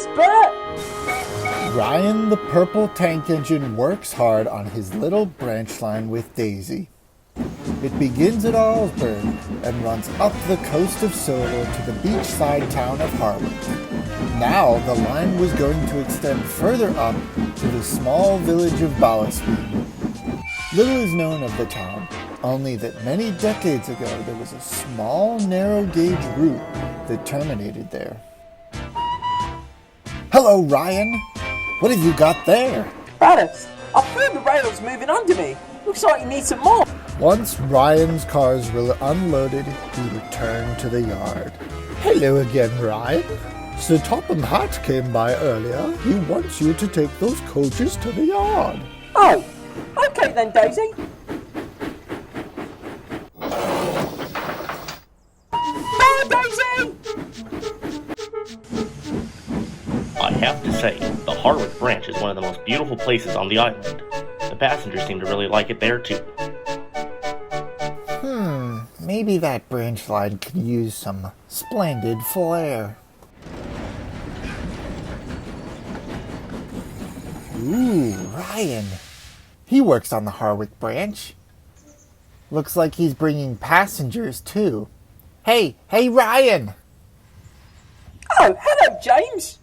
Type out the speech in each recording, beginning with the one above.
Thanks, Bert! Ryan the purple tank engine works hard on his little branch line with Daisy. It begins at Allsburg and runs up the coast of Silver to the beachside town of Harwick. Now the line was going to extend further up to the small village of Ballasbean. Little is known of the town, only that many decades ago there was a small narrow gauge route that terminated there. Hello, Ryan! What have you got there? Alice, I feel the rails moving under me. Looks like you need some more. Once Ryan's cars were unloaded, he returned to the yard. Hello again, Ryan. Sir Topham Hatt came by earlier. He wants you to take those coaches to the yard. Oh, okay then, Daisy. Bye, Daisy! I have to say, the Harwick branch is one of the most beautiful places on the island. The passengers seem to really like it there too. Maybe that branch line could use some splendid flair. Ooh, Ryan. He works on the Harwick branch. Looks like he's bringing passengers too. Hey, Ryan! Oh, hello, James.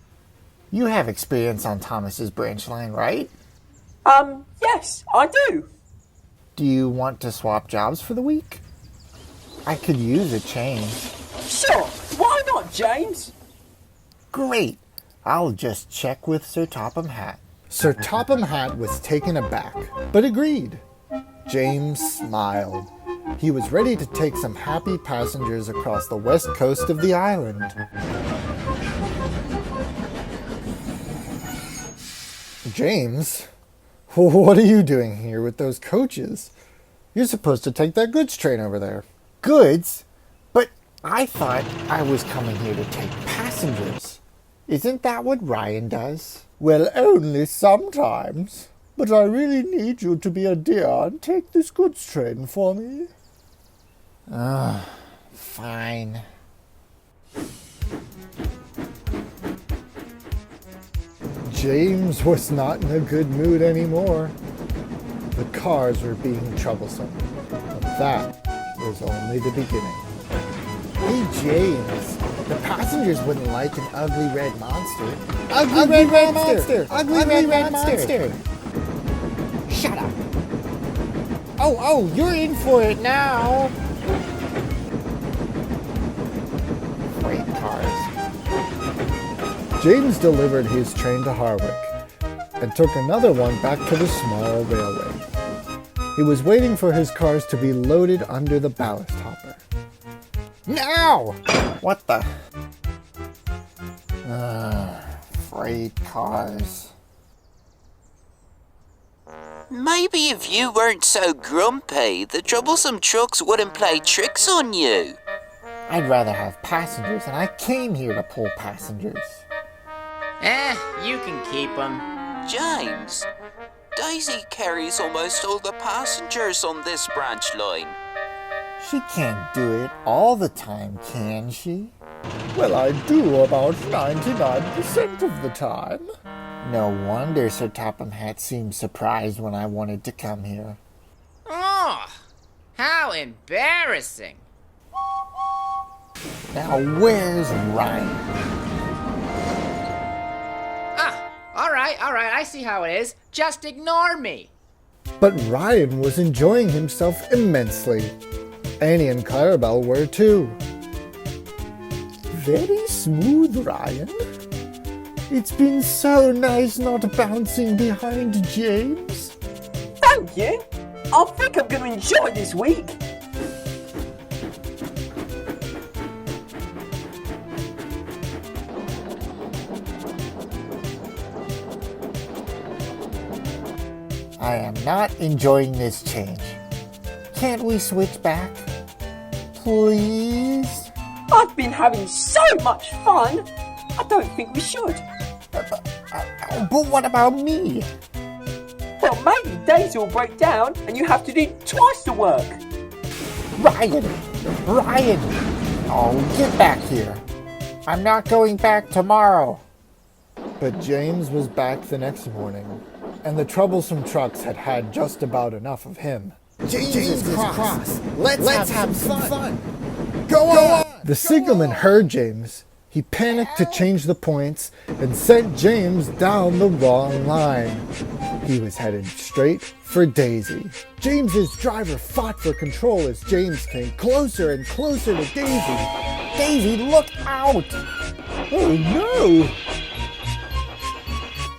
You have experience on Thomas's branch line, right? Yes, I do. Do you want to swap jobs for the week? I could use a change. Sure, why not, James? Great. I'll just check with Sir Topham Hatt. Sir Topham Hatt was taken aback, but agreed. James smiled. He was ready to take some happy passengers across the west coast of the island. James? What are you doing here with those coaches? You're supposed to take that goods train over there. Goods? But I thought I was coming here to take passengers. Isn't that what Ryan does? Well, only sometimes. But I really need you to be a dear and take this goods train for me. Fine. James was not in a good mood anymore. The cars were being troublesome. But that was only the beginning. Hey, James. The passengers wouldn't like an ugly red monster. Ugly red monster! Ugly red monster! Shut up! Oh, you're in for it now! Freight cars. James delivered his train to Harwick and took another one back to the small railway. He was waiting for his cars to be loaded under the ballast hopper. Now! What the? Freight cars. Maybe if you weren't so grumpy, the troublesome trucks wouldn't play tricks on you. I'd rather have passengers, and I came here to pull passengers. You can keep them. James, Daisy carries almost all the passengers on this branch line. She can't do it all the time, can she? Well, I do about 99% of the time. No wonder Sir Topham Hatt seemed surprised when I wanted to come here. Oh, how embarrassing. Now, where's Ryan? All right, I see how it is. Just ignore me. But Ryan was enjoying himself immensely. Annie and Clarabelle were too. Very smooth, Ryan. It's been so nice not bouncing behind James. Thank you. I think I'm going to enjoy this week. I am not enjoying this change. Can't we switch back? Please? I've been having so much fun. I don't think we should. But what about me? Well, maybe Daisy will break down and you have to do twice the work. Ryan! Oh, get back here. I'm not going back tomorrow. But James was back the next morning, and the troublesome trucks had had just about enough of him. James is cross. Let's have some fun. Go on! The signalman heard James. He panicked to change the points and sent James down the wrong line. He was headed straight for Daisy. James's driver fought for control as James came closer and closer to Daisy. Daisy, look out! Oh no!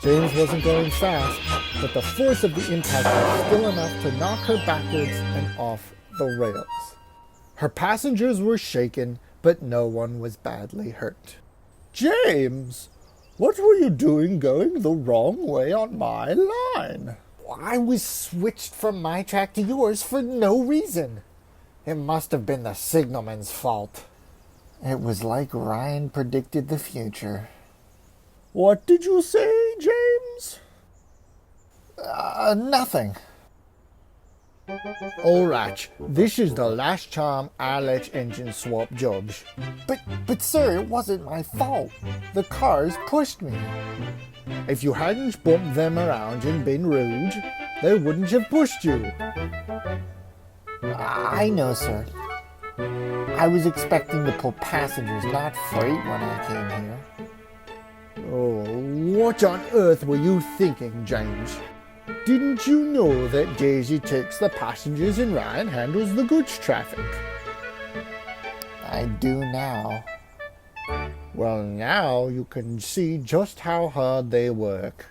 James wasn't going fast, but the force of the impact was still enough to knock her backwards and off the rails. Her passengers were shaken, but no one was badly hurt. James, what were you doing going the wrong way on my line? I was switched from my track to yours for no reason. It must have been the signalman's fault. It was like Ryan predicted the future. What did you say, James? Nothing. Alright, this is the last time I'll let engine swap jobs. But sir, it wasn't my fault. The cars pushed me. If you hadn't bumped them around and been rude, they wouldn't have pushed you. I know, sir. I was expecting to pull passengers, not freight, when I came here. Oh, what on earth were you thinking, James? Didn't you know that Daisy takes the passengers and Ryan handles the goods traffic? I do now. Well, now you can see just how hard they work.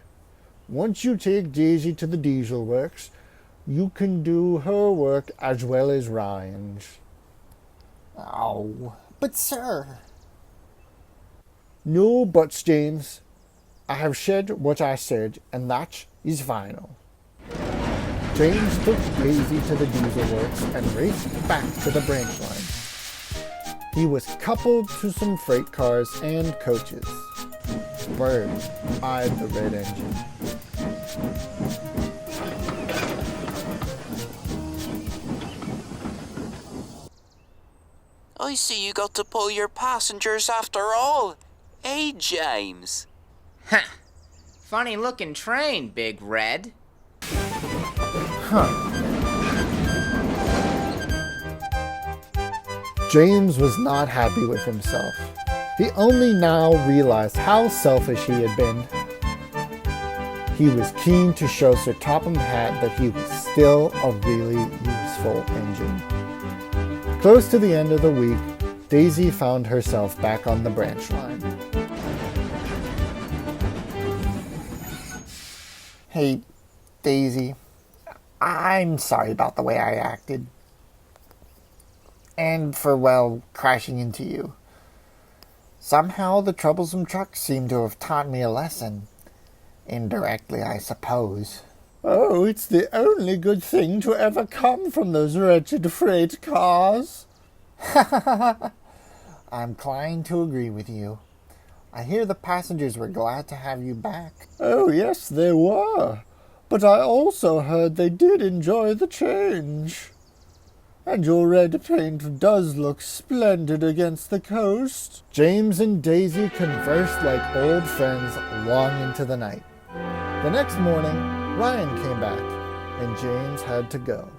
Once you take Daisy to the diesel works, you can do her work as well as Ryan's. Oh, but sir... No buts, James. I have said what I said, and that is final. James took Daisy to the diesel works and raced back to the branch line. He was coupled to some freight cars and coaches. Bird eyed the red engine. I see you got to pull your passengers after all. Hey, James. Ha! Funny looking train, Big Red. James was not happy with himself. He only now realized how selfish he had been. He was keen to show Sir Topham Hatt that he was still a really useful engine. Close to the end of the week, Daisy found herself back on the branch line. Hey, Daisy. I'm sorry about the way I acted. And for, well, crashing into you. Somehow the troublesome trucks seem to have taught me a lesson. Indirectly, I suppose. Oh, it's the only good thing to ever come from those wretched freight cars. I'm inclined to agree with you. I hear the passengers were glad to have you back. Oh, yes, they were. But I also heard they did enjoy the change. And your red paint does look splendid against the coast. James and Daisy conversed like old friends long into the night. The next morning, Ryan came back, and James had to go.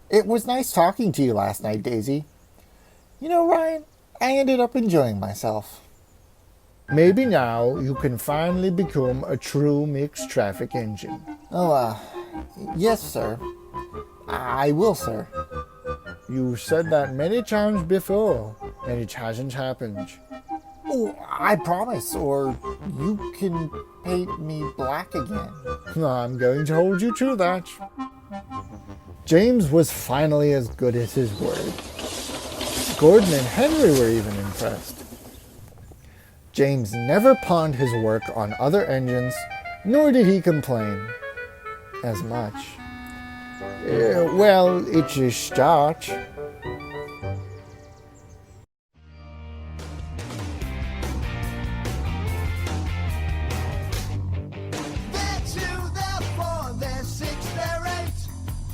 It was nice talking to you last night, Daisy. You know, Ryan, I ended up enjoying myself. Maybe now you can finally become a true mixed traffic engine. Oh, yes, sir. I will, sir. You've said that many times before, and it hasn't happened. Oh, I promise, or you can paint me black again. I'm going to hold you to that. James was finally as good as his word. Gordon and Henry were even impressed. James never pawned his work on other engines, nor did he complain as much. Well, it's a start.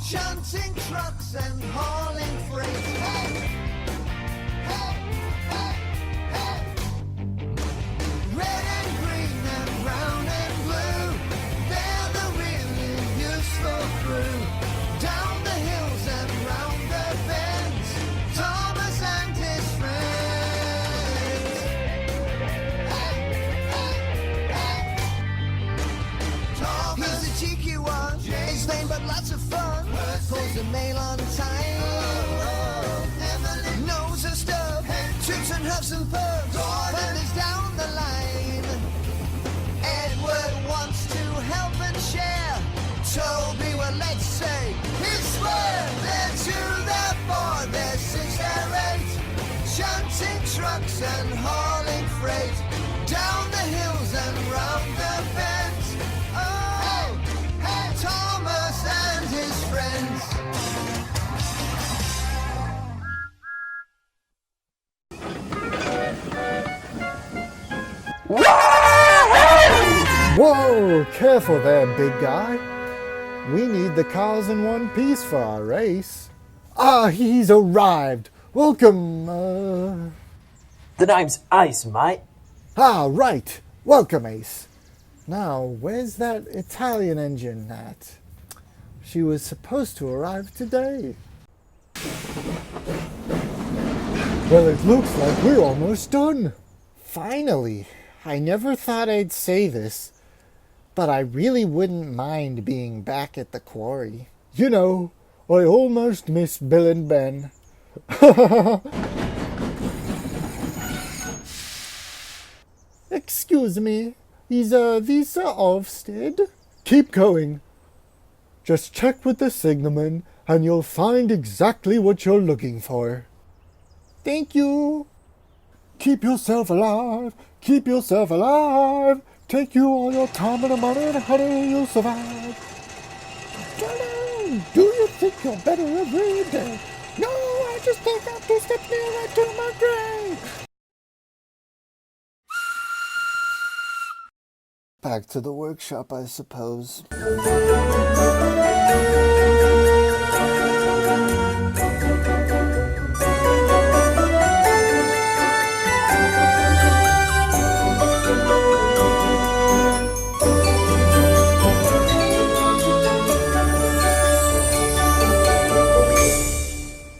Shunting trucks and hauling freight. Hey! Nobody's lame but lots of fun. Pulls the mail on time. Knows her stuff. Trips and huffs and puffs. Fun is down the line. Edward wants to help and share. Toby, well, let's say he's square. They're two, they're four, they're six, they're eight. Shunting trucks and hauling freight. Down the hills and round the bends. Oh, hey, Thomas and his friends. Whoa, careful there, big guy. We need the cars in one piece for our race. Ah, he's arrived. Welcome, The name's Ace, mate. Ah, right. Welcome, Ace. Now, where's that Italian engine at? She was supposed to arrive today. Well, it looks like we're almost done. Finally. I never thought I'd say this, but I really wouldn't mind being back at the quarry. You know, I almost miss Bill and Ben. Excuse me, is this Ofsted? Keep going. Just check with the signalman and you'll find exactly what you're looking for. Thank you. Keep yourself alive. Keep yourself alive. Take you all your time and money and honey, you'll survive. Darling, do you think you're better every day? No, I just think I'm 2 steps nearer to my grave. Back to the workshop, I suppose.